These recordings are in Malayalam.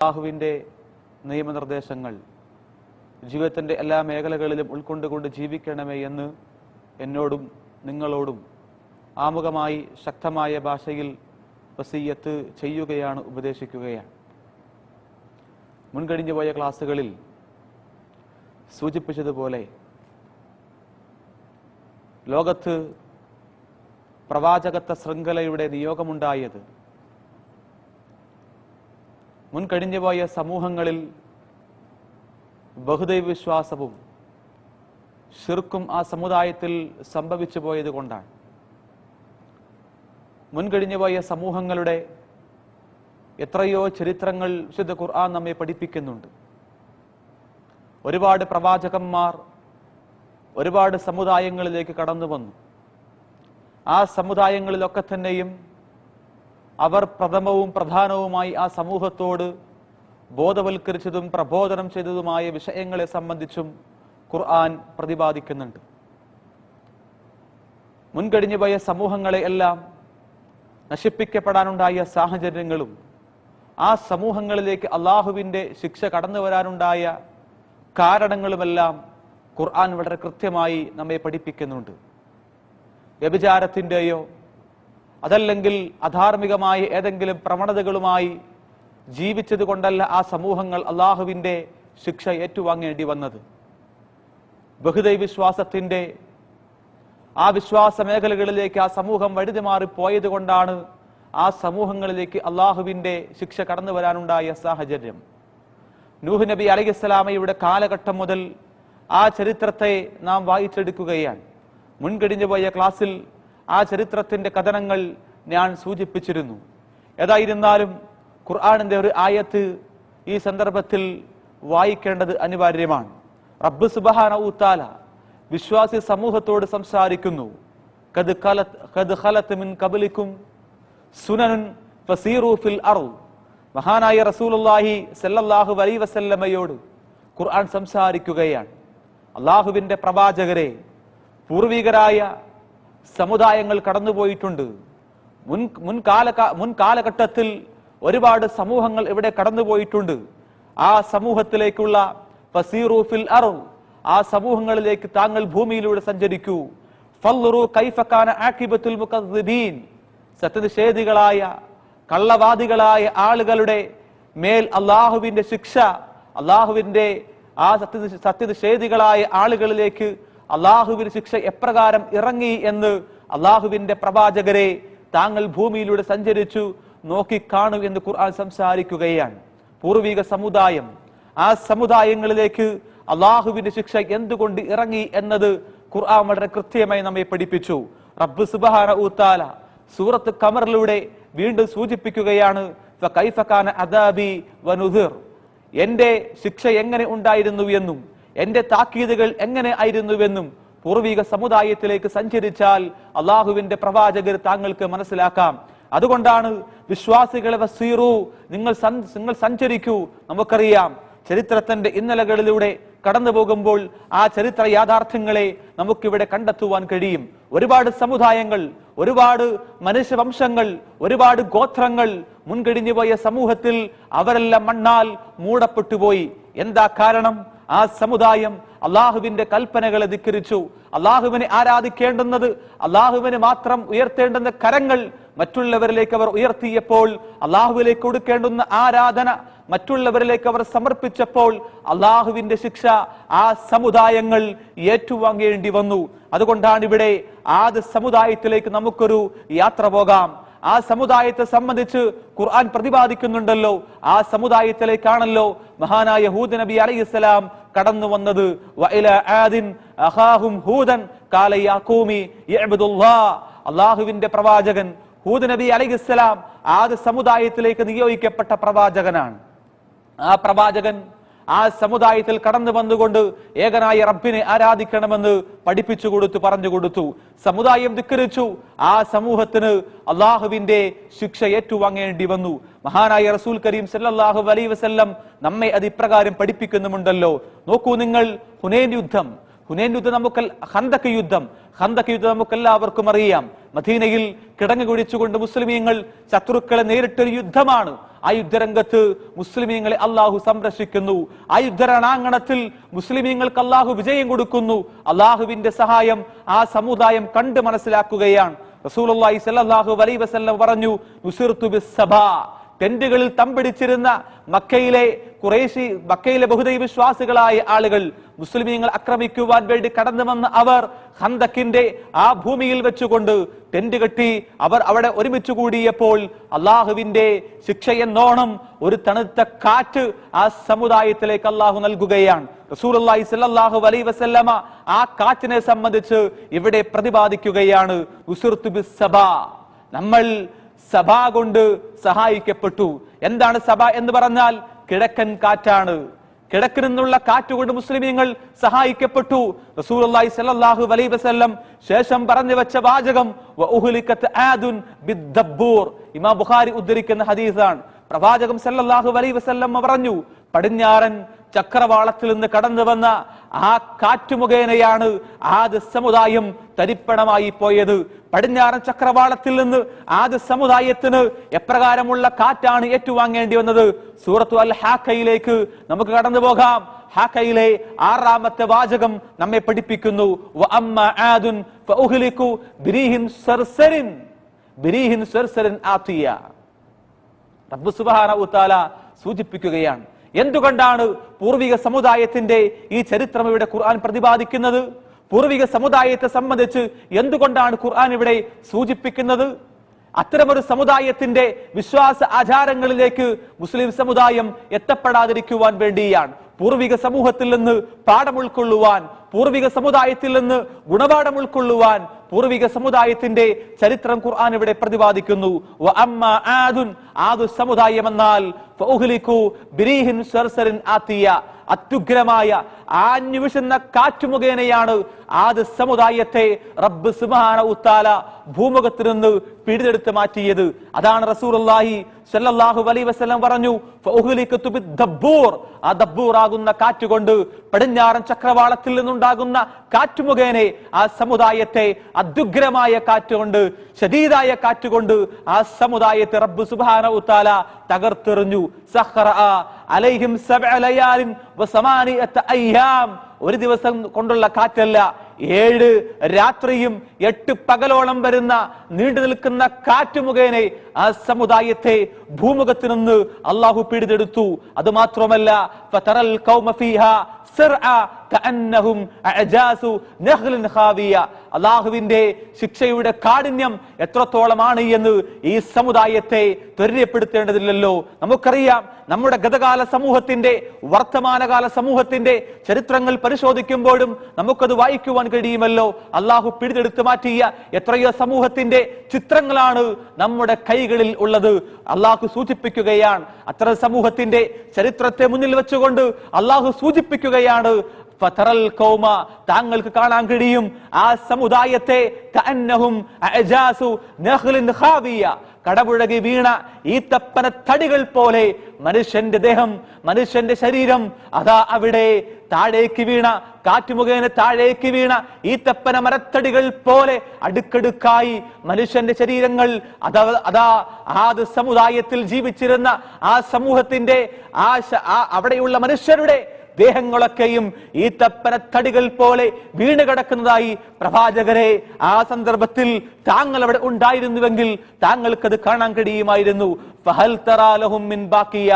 അല്ലാഹുവിൻ്റെ നിയമനിർദ്ദേശങ്ങൾ ജീവിതത്തിൻ്റെ എല്ലാ മേഖലകളിലും ഉൾക്കൊണ്ടുകൊണ്ട് ജീവിക്കണമേ എന്ന് എന്നോടും നിങ്ങളോടും ആമുഖമായി ശക്തമായ ഭാഷയിൽ വസിയ്യത്ത് ചെയ്യുകയാണ്, ഉപദേശിക്കുകയാണ്. മുൻകഴിഞ്ഞു പോയ ക്ലാസ്സുകളിൽ സൂചിപ്പിച്ചതുപോലെ ലോകത്ത് പ്രവാചകത്വ ശൃംഖലയുടെ നിയോഗമുണ്ടായത് മുൻകഴിഞ്ഞുപോയ സമൂഹങ്ങളിൽ ബഹുദൈവ വിശ്വാസവും ശിർക്കും ആ സമുദായത്തിൽ സംഭവിച്ചു പോയത് കൊണ്ടാണ്. മുൻകഴിഞ്ഞുപോയ സമൂഹങ്ങളുടെ എത്രയോ ചരിത്രങ്ങൾ വിശുദ്ധ ഖുർആൻ നമ്മെ പഠിപ്പിക്കുന്നുണ്ട്. ഒരുപാട് പ്രവാചകന്മാർ ഒരുപാട് സമുദായങ്ങളിലേക്ക് കടന്നു വന്നു. ആ സമുദായങ്ങളിലൊക്കെ തന്നെയും അവർ പ്രഥമവും പ്രധാനവുമായി ആ സമൂഹത്തോട് ബോധവൽക്കരിച്ചതും പ്രബോധനം ചെയ്തതുമായ വിഷയങ്ങളെ സംബന്ധിച്ചും ഖുർആൻ പ്രതിപാദിക്കുന്നുണ്ട്. മുൻകഴിഞ്ഞുപോയ സമൂഹങ്ങളെ എല്ലാം നശിപ്പിക്കപ്പെടാനുണ്ടായ സാഹചര്യങ്ങളും ആ സമൂഹങ്ങളിലേക്ക് അള്ളാഹുവിൻ്റെ ശിക്ഷ കടന്നു വരാനുണ്ടായ കാരണങ്ങളുമെല്ലാം ഖുർആൻ വളരെ കൃത്യമായി നമ്മെ പഠിപ്പിക്കുന്നുണ്ട്. വ്യഭിചാരത്തിൻ്റെയോ അതല്ലെങ്കിൽ അധാർമികമായ ഏതെങ്കിലും പ്രവണതകളുമായി ജീവിച്ചത് കൊണ്ടല്ല ആ സമൂഹങ്ങൾ അള്ളാഹുവിൻ്റെ ശിക്ഷ ഏറ്റുവാങ്ങേണ്ടി വന്നത്. ബഹുദൈവ വിശ്വാസത്തിൻ്റെ ആ വിശ്വാസ മേഖലകളിലേക്ക് ആ സമൂഹം വഴുതിമാറി പോയത് കൊണ്ടാണ് ആ സമൂഹങ്ങളിലേക്ക് അള്ളാഹുവിൻ്റെ ശിക്ഷ കടന്നു വരാനുണ്ടായ സാഹചര്യം. നൂഹ് നബി അലൈഹിസ്സലാമയുടെ കാലഘട്ടം മുതൽ ആ ചരിത്രത്തെ നാം വായിച്ചെടുക്കുകയാണ്. മുൻകഴിഞ്ഞു പോയ ക്ലാസ്സിൽ ആ ചരിത്രത്തിന്റെ കഥനങ്ങൾ ഞാൻ സൂചിപ്പിച്ചിരുന്നു. ഏതായിരുന്നാലും ഖുർആനിന്റെ ഒരു ആയത്ത് ഈ സന്ദർഭത്തിൽ വായിക്കേണ്ടത് അനിവാര്യമാണ്. റബ്ബ് സുബ്ഹാനഹു തആല വിശ്വാസി സമൂഹത്തോട് സംസാരിക്കുന്നു. ഖദ് ഖലത് മിൻ ഖബ്ലികും സുനനുൻ ഫസീറു ഫിൽ അർദ്. മഹാനായ റസൂലുള്ളാഹി സ്വല്ലല്ലാഹു അലൈഹി വസല്ലമയോട് ഖുർആൻ സംസാരിക്കുകയാണ്. അള്ളാഹുവിന്റെ പ്രവാചകരെ, പൂർവികരായ സമുദായങ്ങൾ കടന്നുപോയിട്ടുണ്ട്. മുൻകാലഘട്ടത്തിൽ ഒരുപാട് സമൂഹങ്ങൾ ഇവിടെ കടന്നുപോയിട്ടുണ്ട്. ആ സമൂഹത്തിലേക്കുള്ള ഫസീറു ഫിൽ അർദ്, ആ സമൂഹങ്ങളിലേക്ക് താങ്കൾ ഭൂമിയിലൂടെ സഞ്ചരിക്കൂ. ഫൻളുറു കൈഫ കാന ആഖിബത്തുൽ മുകദ്ദിബീൻ, സത്യനിഷേധികളായ കള്ളവാദികളായ ആളുകളുടെ മേൽ അള്ളാഹുവിന്റെ ശിക്ഷ, അള്ളാഹുവിന്റെ ആ സത്യനിഷേധികളായ ആളുകളിലേക്ക് അള്ളാഹുവിന്റെ ശിക്ഷ എപ്രകാരം ഇറങ്ങി എന്ന് അള്ളാഹുവിന്റെ പ്രവാചകരെ താങ്കൾ ഭൂമിയിലൂടെ സഞ്ചരിച്ചു നോക്കിക്കാണു എന്ന് ഖുർആൻ സംസാരിക്കുകയാണ്. പൂർവിക സമുദായം, ആ സമുദായങ്ങളിലേക്ക് അള്ളാഹുവിന്റെ ശിക്ഷ എന്തുകൊണ്ട് ഇറങ്ങി എന്നത് ഖുർആൻ വളരെ കൃത്യമായി നമ്മെ പഠിപ്പിച്ചു. റബ്ബ് സുബ്ഹാനഹു തആല സൂറത്ത് ഖമറിലൂടെ വീണ്ടും സൂചിപ്പിക്കുകയാണ്, ഫകൈഫ കാന അദാബി വനുദിർ, എന്റെ ശിക്ഷ എങ്ങനെ ഉണ്ടായിരുന്നു എന്നും എന്റെ താക്കീതുകൾ എങ്ങനെ ആയിരുന്നുവെന്നും പൂർവിക സമുദായത്തിലേക്ക് സഞ്ചരിച്ചാൽ അള്ളാഹുവിന്റെ പ്രവാചകർ താങ്കൾക്ക് മനസ്സിലാക്കാം. അതുകൊണ്ടാണ് വിശ്വാസികളെ വസീറു, നിങ്ങൾ സഞ്ചരിക്കൂ. നമുക്കറിയാം, ചരിത്രത്തിന്റെ ഇന്നലകളിലൂടെ കടന്നു പോകുമ്പോൾ ആ ചരിത്ര യാഥാർത്ഥ്യങ്ങളെ നമുക്കിവിടെ കണ്ടെത്തുവാൻ കഴിയും. ഒരുപാട് സമുദായങ്ങൾ, ഒരുപാട് മനുഷ്യവംശങ്ങൾ, ഒരുപാട് ഗോത്രങ്ങൾ മുൻകഴിഞ്ഞുപോയ സമൂഹത്തിൽ അവരെല്ലാം മണ്ണാൽ മൂടപ്പെട്ടുപോയി. എന്താ കാരണം? ആ സമുദായം അള്ളാഹുവിന്റെ കൽപ്പനകളെ ധിക്കരിച്ചു. അള്ളാഹുവിനെ ആരാധിക്കേണ്ടുന്നത്, അള്ളാഹുവിനെ മാത്രം ഉയർത്തേണ്ടുന്ന കരങ്ങൾ മറ്റുള്ളവരിലേക്ക് അവർ ഉയർത്തിയപ്പോൾ, അള്ളാഹുവിലേക്ക് കൊടുക്കേണ്ടുന്ന ആരാധന മറ്റുള്ളവരിലേക്ക് അവർ സമർപ്പിച്ചപ്പോൾ അള്ളാഹുവിന്റെ ശിക്ഷ ആ സമുദായങ്ങൾ ഏറ്റുവാങ്ങേണ്ടി വന്നു. അതുകൊണ്ടാണ് ഇവിടെ ആദ്യ സമുദായത്തിലേക്ക് നമുക്കൊരു യാത്ര പോകാം. ആ സമുദായത്തെ സംബന്ധിച്ച് ഖുർആൻ പ്രതിപാദിക്കുന്നുണ്ടല്ലോ. ആ സമുദായത്തിലേക്കാണല്ലോ മഹാനായ ഹൂദ് നബി അലൈഹിസ്സലാം കടന്നു വന്നത്. വഇലാ ആദിൻ അഖാഹും ഹൂദൻ ഖാല യാ ഖൗമി ഇഅ്ബുദുല്ലാഹ്. അല്ലാഹുവിന്റെ പ്രവാചകൻ ഹൂദ് നബി അലൈഹിസ്സലാം ആദ്യ സമുദായത്തിലേക്ക് നിയോഗിക്കപ്പെട്ട പ്രവാചകനാണ്. ആ പ്രവാചകൻ ആ സമുദായത്തിൽ കടന്നു വന്നുകൊണ്ട് ഏകനായ റബ്ബിനെ ആരാധിക്കണമെന്ന് പഠിപ്പിച്ചു കൊടുത്തു, പറഞ്ഞു കൊടുത്തു. സമുദായം ധിക്കരിച്ചു. ആ സമൂഹത്തിന് അള്ളാഹുവിന്റെ ശിക്ഷ ഏറ്റുവാങ്ങേണ്ടി വന്നു. മഹാനായ റസൂൽ കരീം സല്ലല്ലാഹു അലൈഹി വസല്ലം നമ്മെ അത് ഇപ്രകാരം പഠിപ്പിക്കുന്നുമുണ്ടല്ലോ. നോക്കൂ നിങ്ങൾ, ഹുനൈൻ യുദ്ധം നമുക്ക് ഖന്തക് യുദ്ധം നമുക്കെല്ലാവർക്കും അറിയാം. മദീനയിൽ കിടങ്ങു കുഴിച്ചുകൊണ്ട് മുസ്ലിമീങ്ങൾ ശത്രുക്കളെ നേരിട്ടൊരു യുദ്ധമാണ്. ആ യുദ്ധരംഗത്ത് മുസ്ലിമീങ്ങളെ അള്ളാഹു സംരക്ഷിക്കുന്നു. ആ യുദ്ധരണാങ്കണത്തിൽ മുസ്ലിമീങ്ങൾക്ക് അള്ളാഹു വിജയം കൊടുക്കുന്നു. അള്ളാഹുവിന്റെ സഹായം ആ സമുദായം കണ്ട് മനസ്സിലാക്കുകയാണ്. റസൂലുള്ളാഹി സ്വല്ലല്ലാഹു അലൈഹി വസല്ലം പറഞ്ഞു, നുസിർതു ബിസ്സബാ, ടെന്റുകളിൽ തമ്പടിച്ചിരുന്ന മക്കയിലെ ബഹുദൈവ വിശ്വാസികളായ ആളുകൾ മുസ്ലിമീങ്ങൾ ആക്രമിക്കുവാൻ വേണ്ടി കടന്നു വന്ന അവർ ഖന്തക്കിന്റെ ആ ഭൂമിയിൽ വെച്ചുകൊണ്ട് ടെന്റ് കെട്ടി അവർ അവിടെ ഒരുമിച്ച് കൂടിയപ്പോൾ അള്ളാഹുവിന്റെ ശിക്ഷയെന്നോണം ഒരു തണുത്ത കാറ്റ് ആ സമുദായത്തിലേക്ക് അള്ളാഹു നൽകുകയാണ്. റസൂലുള്ളാഹി സ്വല്ലല്ലാഹു അലൈഹി വസല്ലമ ആ കാറ്റിനെ സംബന്ധിച്ച് ഇവിടെ പ്രതിപാദിക്കുകയാണ്, ഉസിർതു ബിസ്സബാ, നമ്മൾ സഭ കൊണ്ട് സഹായിക്കപ്പെട്ടു. എന്താണ് സഭ എന്ന് പറഞ്ഞാൽ? കിഴക്കൻ കാറ്റാണ്. കിഴക്ക് നിന്നുള്ള കാറ്റ് കൊണ്ട് മുസ്ലിമീങ്ങൾ സഹായിക്കപ്പെട്ടു. റസൂലുള്ളാഹി സ്വല്ലല്ലാഹു അലൈഹി വസല്ലം ശേഷം പറഞ്ഞു വെച്ച വാചകം വഉഹ്ലികത് ആദുൻ ബിദ്ദബ്ബൂർ, ഇമാം ബുഖാരി ഉദ്ധരിക്കുന്ന ഹദീസാണ്. പ്രവാചകം സല്ലല്ലാഹു അലൈഹി വസല്ലം പറഞ്ഞു, പടിഞ്ഞാറൻ ചക്രവാളത്തിൽ നിന്ന് കടന്നു വന്ന ആ കാറ്റ് മുഖേനയാണ് ആദ് സമുദായം തരിപ്പണമായി പോയത്. പടിഞ്ഞാറൻ ചക്രവാളത്തിൽ നിന്ന് ആദ് സമുദായത്തിന് എപ്രകാരമുള്ള കാറ്റാണ് ഏറ്റുവാങ്ങേണ്ടി വന്നത്? സൂറത്തു അൽ ഹാഖയിലേക്ക് നമുക്ക് കടന്നു പോകാം. ഹാഖയിലെ 6ാമത്തെ വാചകം നമ്മെ പഠിപ്പിക്കുന്നു, വഅമ്മ ആദുൻ ഫഉഹ്ലികു ബിരീഹിൻ സർസരിൻ ആതിയ. റബ്ബ് സുബ്ഹാനഹു വതആല സൂചിപ്പിക്കുകയാണ്. എന്തുകൊണ്ടാണ് പൂർവിക സമുദായത്തിന്റെ ഈ ചരിത്രം ഇവിടെ ഖുർആൻ പ്രതിപാദിക്കുന്നത്? പൂർവിക സമുദായത്തെ സംബന്ധിച്ച് എന്തുകൊണ്ടാണ് ഖുർആൻ ഇവിടെ സൂചിപ്പിക്കുന്നത്? അത്തരമൊരു സമുദായത്തിന്റെ വിശ്വാസ ആചാരങ്ങളിലേക്ക് മുസ്ലിം സമുദായം എത്തപ്പെടാതിരിക്കുവാൻ വേണ്ടിയാണ്. പൂർവിക സമൂഹത്തിൽ നിന്ന് പാഠം ഉൾക്കൊള്ളുവാൻ, പൂർവിക സമുദായത്തിൽ നിന്ന് ഗുണപാഠം ഉൾക്കൊള്ളുവാൻ പൂർവിക സമുദായത്തിന്റെ ചരിത്രം ഖുർആൻ ഇവിടെ പ്രതിപാദിക്കുന്നു. വഅമ്മ ആദുൻ, ആദു സമുദായം എന്നാൽ ഫഉഹ്ലികു ബിരീഹിൻ സർസരിൻ ആതിയ, അത്യുഗ്രമായ ആഞ്ഞുവീശുന്ന കാറ്റ് മുഖേനയാണ് ആദ് സമുദായത്തെ റബ്ബ് സുബ്ഹാനഹു വതആല ഭൂമുഖത്ത് നിന്ന് പിടിതെടുത്ത് മാറ്റിയത്. അതാണ് റസൂലുള്ളാഹി സ്വല്ലല്ലാഹു അലൈഹി വസല്ലം പറഞ്ഞു, ഫഉഹ്ലികതു ബിദ്ദബ്ബൂർ, ആ ദബ്ബൂർ ആകുന്ന കാറ്റ് കൊണ്ട്, പടിഞ്ഞാറൻ ചക്രവാളത്തിൽ നിന്നുണ്ടാകുന്ന കാറ്റ് മുഖേന ആ സമുദായത്തെ അത്യുഗ്രമായ കാറ്റുകൊണ്ട്, ശദീദായ കാറ്റുകൊണ്ട് ആ സമുദായത്തെ റബ്ബ് സുബ്ഹാനഹു വതആല തകർത്തെറിഞ്ഞു. സഖറ അലൈഹിം സബ്അ ലയാലിൻ വസമാനിയത അയ്യാം, ഒരു ദിവസം കൊണ്ടുള്ള കാറ്റല്ല, 7 രാത്രിയും 8 പകലോളം വരുന്ന നീണ്ടു നിൽക്കുന്ന കാറ്റ് മുഖേന ആ സമുദായത്തെ ഭൂമുഖത്ത് നിന്ന് അള്ളാഹു പിടിതെടുത്തു. അത് മാത്രമല്ല, ഫതറൽ ഖൗമ ഫീഹാ സിർഅ കഅന്നഹും അഅജാസു നഖ്ലിൻ ഖാവിയ, അള്ളാഹുവിന്റെ ശിക്ഷയുടെ കാഠിന്യം എത്രത്തോളമാണ് എന്ന് ഈ സമുദായത്തെ ത്വര്യപ്പെടുത്തേണ്ടതില്ലല്ലോ. നമുക്കറിയാം, നമ്മുടെ ഗതകാല സമൂഹത്തിന്റെ, വർത്തമാനകാല സമൂഹത്തിന്റെ ചരിത്രങ്ങൾ പരിശോധിക്കുമ്പോഴും നമുക്കത് വായിക്കുവാൻ കഴിയുമല്ലോ. അള്ളാഹു പിടിതെടുത്ത് മാറ്റിയ എത്രയോ സമൂഹത്തിന്റെ ചിത്രങ്ങളാണ് നമ്മുടെ കൈകളിൽ ഉള്ളത്. അള്ളാഹു സൂചിപ്പിക്കുകയാണ്, അത്തരം സമൂഹത്തിന്റെ ചരിത്രത്തെ മുന്നിൽ വെച്ചുകൊണ്ട് അള്ളാഹു സൂചിപ്പിക്കുകയാണ്, ഫതറൽ ഖൗമ, താങ്കൾക്ക് കാണാൻ കഴിയും ആ സമുദായത്തെ കഅന്നഹും അഅജാസു നഖ്ലിൻ ഖാവിയ, കടപുഴകി വീണ ഈത്തപ്പന തടികൾ പോലെ മനുഷ്യന്റെ ദേഹം, മനുഷ്യന്റെ ശരീരം അതാ അവിടെ താഴേക്ക് വീണ, കാറ്റ് മുഖേന താഴേക്ക് വീണ ഈത്തപ്പന മരത്തടികൾ പോലെ അടുക്കടുക്കായി മനുഷ്യന്റെ ശരീരങ്ങൾ അതാ ആദ് സമുദായത്തിൽ ജീവിച്ചിരുന്ന ആ സമൂഹത്തിന്റെ അവിടെയുള്ള മനുഷ്യരുടെ ദേഹങ്ങളൊക്കെയും ഈത്തപ്പന തടികൾ പോലെ വീണ് കിടക്കുന്നതായി പ്രവാചകരെ ആ സന്ദർഭത്തിൽ താങ്കൾ അവിടെ ഉണ്ടായിരുന്നുവെങ്കിൽ താങ്കൾക്കത് കാണാൻ കഴിയുമായിരുന്നു. ഫഹൽ തറാ ലഹും മിൻ ബാക്കിയ,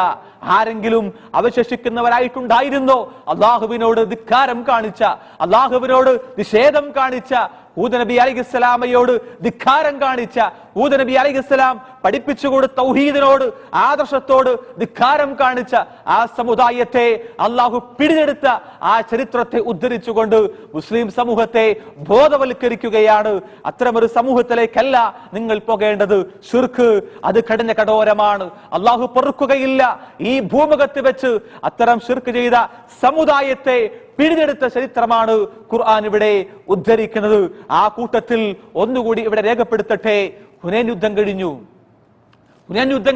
ആരെങ്കിലും അവശേഷിക്കുന്നവരായിട്ടുണ്ടായിരുന്നോ? അള്ളാഹുവിനോട് ധിക്കാരം കാണിച്ച, അള്ളാഹുവിനോട് നിഷേധം കാണിച്ച, ഹൂദ് നബി അലൈഹിസ്സലാമയോട് ധിക്കാരം കാണിച്ച, ഹൂദ് നബി അലൈഹിസ്സലാം പഠിപ്പിച്ചുകൊണ്ട് തൗഹീദിനോട്, ആദർശത്തോട് ധിക്കാരം കാണിച്ച ആ സമുദായത്തെ അള്ളാഹു പിടിച്ചെടുത്ത ആ ചരിത്രത്തെ ഉദ്ധരിച്ചുകൊണ്ട് മുസ്ലിം സമൂഹത്തെ ബോധവൽക്കരിക്കുകയാണ്. അത്തരമൊരു സമൂഹത്തിലേക്കല്ല നിങ്ങൾ പോകേണ്ടത്. ശിർക്ക് അത് കഠിന കഠോരമാണ്, അള്ളാഹു പൊറുക്കുകയില്ല. ഈ ഭൂമുഖത്ത് വെച്ച് അത്തരം ശിർക്ക് ചെയ്ത സമുദായത്തെ പിടിച്ചെടുത്ത ചരിത്രമാണ് ഖുർആൻ ഇവിടെ ഉദ്ധരിക്കുന്നത്. ആ കൂട്ടത്തിൽ ഒന്നുകൂടി ഇവിടെ രേഖപ്പെടുത്തട്ടെ, ഹുനൈൻ യുദ്ധം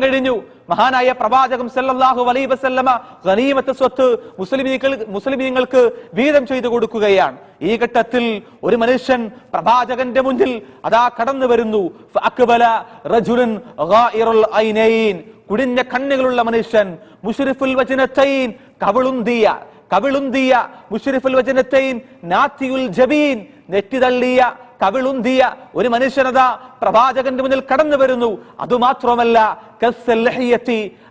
കഴിഞ്ഞു. മഹാനായ പ്രവാചകം സല്ലല്ലാഹു അലൈഹി വസല്ലമ ഗനീമത്ത് സ്വത്ത് മുസ്ലിമീങ്ങൾക്ക് വീതം ചെയ്തു കൊടുക്കുകയാണ്. ഈ ഘട്ടത്തിൽ ഒരു മനുഷ്യൻ പ്രവാചകന്റെ മുന്നിൽ അതാ കടന്നു വരുന്നു. ഫഅഖ്ബല റജുലുൻ ഗായിറുൽ ഐനൈൻ, കുടിഞ്ഞ കണ്ണുകളുള്ള മനുഷ്യൻ, മുശ്രിഫുൽ വജ്നത്തൈൻ, കവിളുന്തിയ മുശ്രിഫുൽ വജ്നത്തൈൻ, നാത്തിയുൽ ജബീൻ, നെറ്റിതള്ളിയ കവിളുന്തിയ ഒരു മനുഷ്യനത പ്രവാചകന്റെ മുന്നിൽ കടന്നു വരുന്നു. അതുമാത്രമല്ല,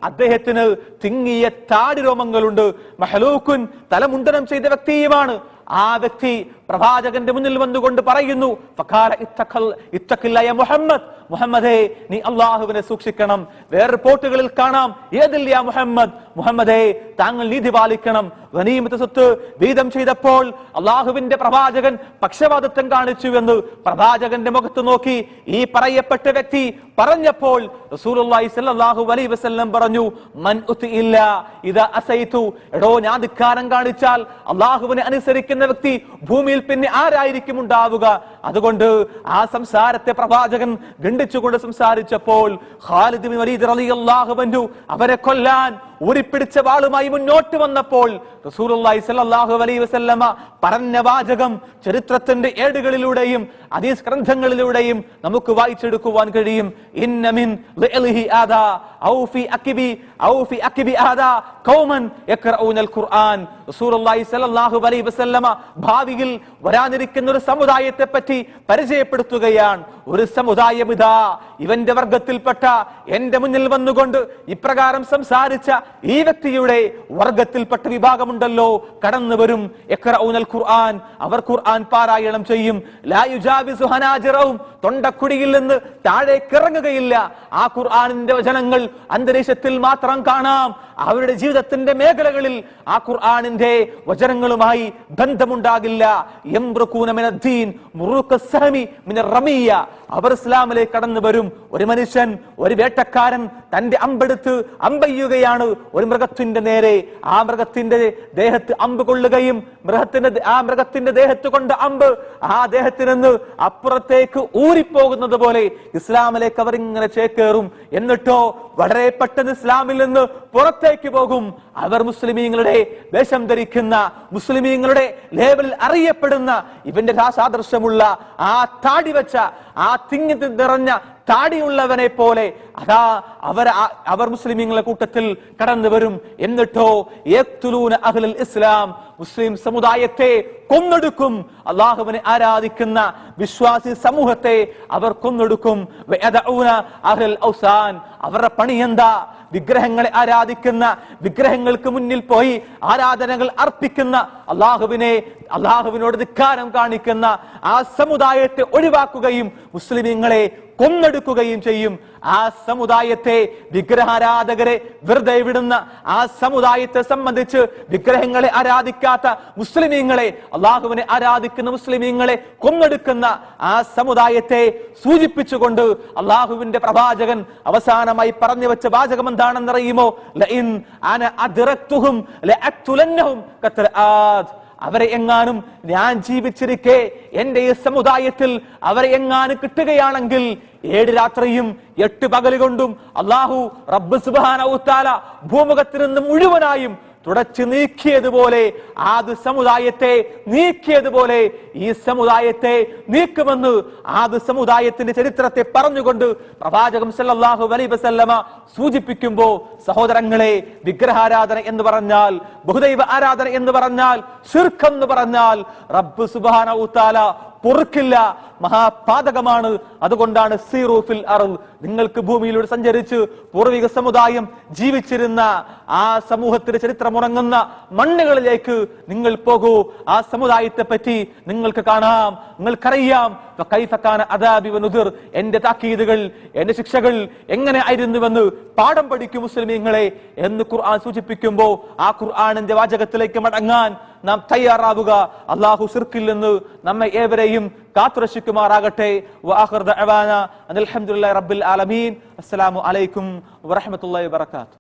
അദ്ദേഹത്തിന് തിങ്ങിയ താടി രോമങ്ങളുണ്ട്. മഹലൂക്കുൻ, തലമുണ്ടനം ചെയ്ത വ്യക്തിയുമാണ്. ആ വ്യക്തി പ്രവാചകന്റെ മുന്നിൽ വന്നുകൊണ്ട് പറയുന്നു, മുഹമ്മദേ, നീ അള്ളാഹുവിനെ സൂക്ഷിക്കണം. വേറെ റിപ്പോർട്ടുകളിൽ കാണാം, ഏതില്ല മുഹമ്മദേ, താങ്കൾ നീതി പാലിക്കണം. ഗനീമത്ത് സ്വത്ത് വീതം ചെയ്തപ്പോൾ അള്ളാഹുവിന്റെ പ്രവാചകൻ പക്ഷപാതിത്വം കാണിച്ചു എന്ന് പ്രവാചകന്റെ മുഖത്ത് നോക്കി ഈ പറയപ്പെട്ട വ്യക്തി പറഞ്ഞപ്പോൾ റസൂലുള്ളാഹി സ്വല്ലല്ലാഹു അലൈഹി വസല്ലം പറഞ്ഞു, മൻ ഉതിഇല്ല ഇദാ അസൈതു, എടോ ഞാൻ ധിക്കാരം കാണിച്ചാൽ അള്ളാഹുവിനെ അനുസരിക്കുന്ന വ്യക്തി ഭൂമിയിൽ പിന്നെ ആരായിരിക്കും ഉണ്ടാവുക? അതുകൊണ്ട് ആ സംസാരത്തെ പ്രവാചകൻ ഖണ്ഡിച്ചുകൊണ്ട് സംസാരിച്ചപ്പോൾ ഖാലിദ് ബിൻ വലീദ് റളിയല്ലാഹു അൻഹു അവരെ കൊല്ലാൻ ഊരിപ്പിടിച്ച വാളുമായി മുന്നോട്ട് വന്നപ്പോൾ റസൂലുള്ളാഹി സ്വല്ലല്ലാഹു അലൈഹി വസല്ലമ പറഞ്ഞ വാചകം ചരിത്രത്തിന്റെ ഏടുകളിലൂടെയും ഹദീസ് ഗ്രന്ഥങ്ങളിലൂടെയും നമുക്ക് വായിച്ചെടുക്കുവാൻ കഴിയും. ഇന്ന മിൻ ലിഅലിഹി ആദാ ഔ ഫി അക്ബി ആദാ ഖൗമൻ യഖറഊനൽ ഖുർആൻ. റസൂലുള്ളാഹി സ്വല്ലല്ലാഹു അലൈഹി വസല്ലമ ഭാവിയിൽ വരാനിരിക്കുന്ന ഒരു സമുദായത്തെ പറ്റി പരിചയപ്പെടുത്തുകയാണ്. ഒരു സമുദായം ഇതാ ഇവന്റെ വർഗത്തിൽപ്പെട്ട എന്റെ മുന്നിൽ വന്നുകൊണ്ട് ഇപ്രകാരം സംസാരിച്ച ഈ വ്യക്തിയുടെ വർഗത്തിൽപ്പെട്ട വിഭാഗമുണ്ടല്ലോ, കടന്നു വരും. യഖറഊനൽ ഖുർആൻ, അവർ ഖുർആൻ പാരായണം ചെയ്യും. ലാ യുജാവിസു ഹനാജിറഹും, തൊണ്ടക്കുടിയിൽ നിന്ന് താഴേക്ക് ഇറങ്ങുകയില്ല. ആ ഖുർആനിന്റെ വചനങ്ങൾ അന്തരീക്ഷത്തിൽ മാത്രം കാണാം. അവരുടെ ജീവിതത്തിന്റെ മേഖലകളിൽ ആ ഖുർആനിന്റെ വചനങ്ങളുമായി ബന്ധമുണ്ടാകില്ല. യംറുകൂന മിനദ്ദീൻ മുറൂഖസ്സഹമി മിനർ റമിയ, അവർ ഇസ്ലാമിലേക്ക് കടന്നു വരും. ഒരു മനുഷ്യൻ, ഒരു വേട്ടക്കാരൻ തന്റെ അമ്പെടുത്ത് അമ്പെയ്യുകയാണ് ഒരു മൃഗത്തിന്റെ നേരെ. ആ മൃഗത്തിന്റെ ദേഹത്ത് അമ്പ് കൊള്ളുകയും ആ മൃഗത്തിന്റെ ദേഹത്ത് കൊണ്ട് അമ്പ് ആ ദേഹത്തിൽ നിന്ന് അപ്പുറത്തേക്ക് ഊരിപ്പോകുന്നത് പോലെ ഇസ്ലാമിലേക്ക് അവർ ഇങ്ങനെ ചേക്കേറും. എന്നിട്ടോ വളരെ പെട്ടെന്ന് ഇസ്ലാമിൽ നിന്ന് പുറത്തേക്ക് പോകും. അവർ മുസ്ലിമീങ്ങളുടെ വേഷം ധരിക്കുന്ന, മുസ്ലിമീങ്ങളുടെ ലേബലിൽ അറിയപ്പെടുന്ന, ഇവന്റെ സാദൃശ്യമുള്ള ആ താടി വെച്ച, ആ തിങ്ങി നിറഞ്ഞ താടിയുള്ളവനെ പോലെ അതാ അവർ മുസ്ലിമീങ്ങളുടെ കൂട്ടത്തിൽ കടന്നു വരും. എന്നിട്ടോ യഖ്തുലൂന അഹ്ലൽ ഇസ്ലാം, മുസ്ലിം സമുദായത്തെ കൊന്നൊടുക്കും. അള്ളാഹുവിനെ ആരാധിക്കുന്ന വിശ്വാസി സമൂഹത്തെ അവർ കൊന്നൊടുക്കും. വയദഊന അഹ്ലൽ ഔസാൻ, അവരുടെ പണി എന്താ? വിഗ്രഹങ്ങളെ ആരാധിക്കുന്ന, വിഗ്രഹങ്ങൾക്ക് മുന്നിൽ പോയി ആരാധനകൾ അർപ്പിക്കുന്ന, അള്ളാഹുവിനോട് ധിക്കാരം കാണിക്കുന്ന ആ സമുദായത്തെ ഒഴിവാക്കുകയും മുസ്ലിമീങ്ങളെ കൊന്നെടുക്കുകയും ചെയ്യും. ആ സമുദായത്തെ, വിഗ്രഹാരാധകരെ വെറുതെ വിടുന്ന ആ സമുദായത്തെ സംബന്ധിച്ച് വിഗ്രഹങ്ങളെ ആരാധിക്കാത്ത മുസ്ലിമീങ്ങളെ, അള്ളാഹുവിനെ ആരാധിക്കുന്ന മുസ്ലിമീങ്ങളെ കൊന്നെടുക്കുന്ന ആ സമുദായത്തെ സൂചിപ്പിച്ചുകൊണ്ട് അള്ളാഹുവിന്റെ പ്രവാചകൻ അവസാനമായി പറഞ്ഞു വെച്ച വാചകം എന്താണെന്നറിയുമോ? ലഇൻ അന അദ്റക്തുഹും ലഅഖ്തുലന്നഹും ഖത്റആദ്, അവരെ എങ്ങാനും ഞാൻ ജീവിച്ചിരിക്കെ എന്റെ ഈ സമുദായത്തിൽ അവരെ എങ്ങാനും കിട്ടുകയാണെങ്കിൽ 7 രാത്രിയും 8 പകല് കൊണ്ടും അല്ലാഹു റബ്ബ് സുബ്ഹാനഹു വ തആല ഭൂമുഖത്തിൽ നിന്ന് മുഴുവനായും തുടച്ചു നീക്കിയതുപോലെ, ആദ് സമുദായത്തെ നീക്കിയതുപോലെ ഈ സമുദായത്തെ നീക്കുമെന്ന് ആദ് സമുദായത്തിന്റെ ചരിത്രത്തെ പറഞ്ഞുകൊണ്ട് പ്രവാചകം സല്ലല്ലാഹു അലൈഹി വസല്ലമ സൂചിപ്പിക്കുമ്പോൾ, സഹോദരങ്ങളെ, വിഗ്രഹാരാധന എന്ന് പറഞ്ഞാൽ, ബഹുദൈവ ആരാധന എന്ന് പറഞ്ഞാൽ, ശിർക്ക് എന്ന് പറഞ്ഞാൽ റബ്ബ് സുബ്ഹാനഹു വ തആല പൊറുക്കില്ല, മഹാപാതകമാണ്. അതുകൊണ്ടാണ് സീറൂ ഫിൽ അർള്, നിങ്ങൾക്ക് ഭൂമിയിലൂടെ സഞ്ചരിച്ച് പൂർവിക സമുദായം ജീവിച്ചിരുന്ന ആ സമൂഹത്തിന്റെ ചരിത്രമുറങ്ങുന്ന മണ്ണുകളിലേക്ക് നിങ്ങൾ പോകൂ. ആ സമുദായത്തെ പറ്റി നിങ്ങൾക്ക് കാണാം, നിങ്ങൾക്കറിയാം. എന്റെ താക്കീതുകൾ, എന്റെ ശിക്ഷകൾ എങ്ങനെ ആയിരുന്നുവെന്ന് പാഠം പഠിക്കും മുസ്ലിമീങ്ങളെ എന്ന് ഖുർആൻ സൂചിപ്പിക്കുമ്പോൾ ആ ഖുർആനിന്റെ വാചകത്തിലേക്ക് മടങ്ങാൻ നാം തയ്യാറാവുക. അല്ലാഹു ശിർക്കിൽ നിന്ന് നമ്മെ ഏവരെയും കാത്തുരക്ഷിക്കുമാറാകട്ടെ. വആഖിറു ദഅവാന അൽഹംദുലില്ലാഹി റബ്ബിൽ ആലമീൻ. അസ്സലാമു അലൈക്കും വറഹ്മത്തുള്ളാഹി വബറകാതുഹു.